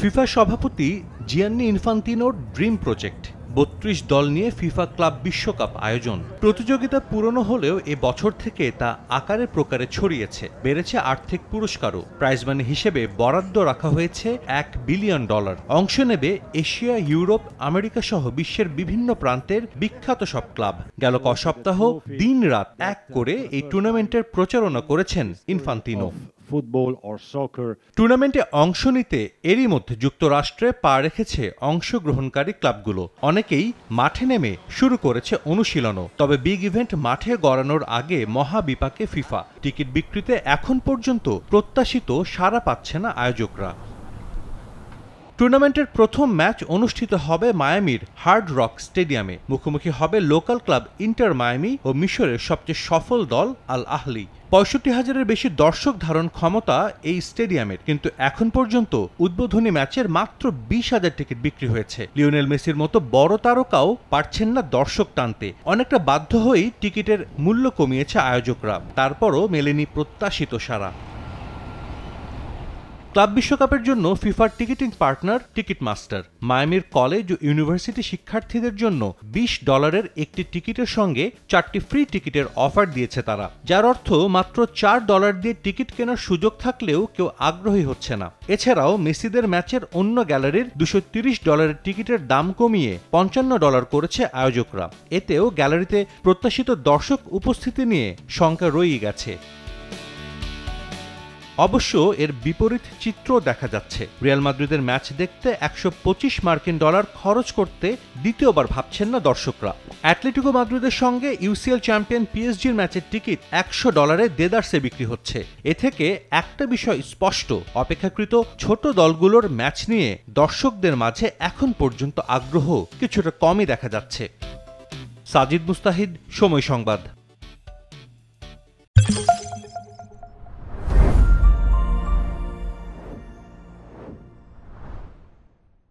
FIFA সভাপতি Gianni ইনফান্তিনোর dream project ৩২ দল নিয়ে ফিফা ক্লাব বিশ্বকাপ আয়োজন। প্রতিযোগিতা পুরনো হলেও এ বছর থেকে তা আকারে প্রকারে ছড়িয়েছে, বেড়েছে আর্থিক পুরস্কারও। প্রাইজ মানি হিসেবে বরাদ্দ রাখা হয়েছে $1 বিলিয়ন। অংশ নেবে এশিয়া, ইউরোপ, আমেরিকা সহ বিশ্বের বিভিন্ন প্রান্তের বিখ্যাত সব ক্লাব। গেল ক সপ্তাহ দিন রাত এক করে এই টুর্নামেন্টের প্রচারণা করেছেন ইনফান্তিনো। টুর্নামেন্টে অংশ নিতে এরই মধ্যে যুক্তরাষ্ট্রে পা রেখেছে অংশগ্রহণকারী ক্লাবগুলো। অনেকেই মাঠে নেমে শুরু করেছে অনুশীলনও। তবে বিগ ইভেন্ট মাঠে গড়ানোর আগে মহাবিপাকে ফিফা। টিকিট বিক্রিতে এখন পর্যন্ত প্রত্যাশিত সাড়া পাচ্ছে না আয়োজকরা। টুর্নামেন্টের প্রথম ম্যাচ অনুষ্ঠিত হবে মায়ামির হার্ড রক স্টেডিয়ামে। মুখোমুখি হবে লোকাল ক্লাব ইন্টার মায়ামি ও মিশরের সবচেয়ে সফল দল আল আহলি। ৬৫,০০০-এর বেশি দর্শক ধারণ ক্ষমতা এই স্টেডিয়ামের, কিন্তু এখন পর্যন্ত উদ্বোধনী ম্যাচের মাত্র ২০,০০০ টিকিট বিক্রি হয়েছে। লিওনেল মেসির মতো বড় তারকাও পারছেন না দর্শক টানতে। অনেকটা বাধ্য হয়েই টিকিটের মূল্য কমিয়েছে আয়োজকরা। তারপরও মেলেনি প্রত্যাশিত সাড়া। ক্লাব বিশ্বকাপের জন্য ফিফার টিকিটিং পার্টনার টিকিট মাস্টার। মায়ামির কলেজ ও ইউনিভার্সিটি শিক্ষার্থীদের জন্য $20 একটি টিকিটের সঙ্গে 4টি ফ্রি টিকিটের অফার দিয়েছে তারা, যার অর্থ মাত্র $4 দিয়ে টিকিট কেনার সুযোগ থাকলেও কেউ আগ্রহী হচ্ছে না। এছাড়াও মেসিদের ম্যাচের অন্য গ্যালারির $230 টিকিটের দাম কমিয়ে $55 করেছে আয়োজকরা। এতেও গ্যালারিতে প্রত্যাশিত দর্শক উপস্থিতি নিয়ে শঙ্কা রয়েই গেছে। অবশ্য এর বিপরীত চিত্র দেখা যাচ্ছে। রিয়াল মাদ্রিদের ম্যাচ দেখতে $125 খরচ করতে দ্বিতীয়বার ভাবছেন না দর্শকরা। অ্যাটলেটিকো মাদ্রিদের সঙ্গে ইউসিএল চ্যাম্পিয়ন পিএসজির ম্যাচের টিকিট $100 দেদারসে বিক্রি হচ্ছে। এ থেকে একটা বিষয় স্পষ্ট, অপেক্ষাকৃত ছোট দলগুলোর ম্যাচ নিয়ে দর্শকদের মাঝে এখন পর্যন্ত আগ্রহ কিছুটা কমই দেখা যাচ্ছে। সাজিদ মুস্তাহিদ, সময় সংবাদ।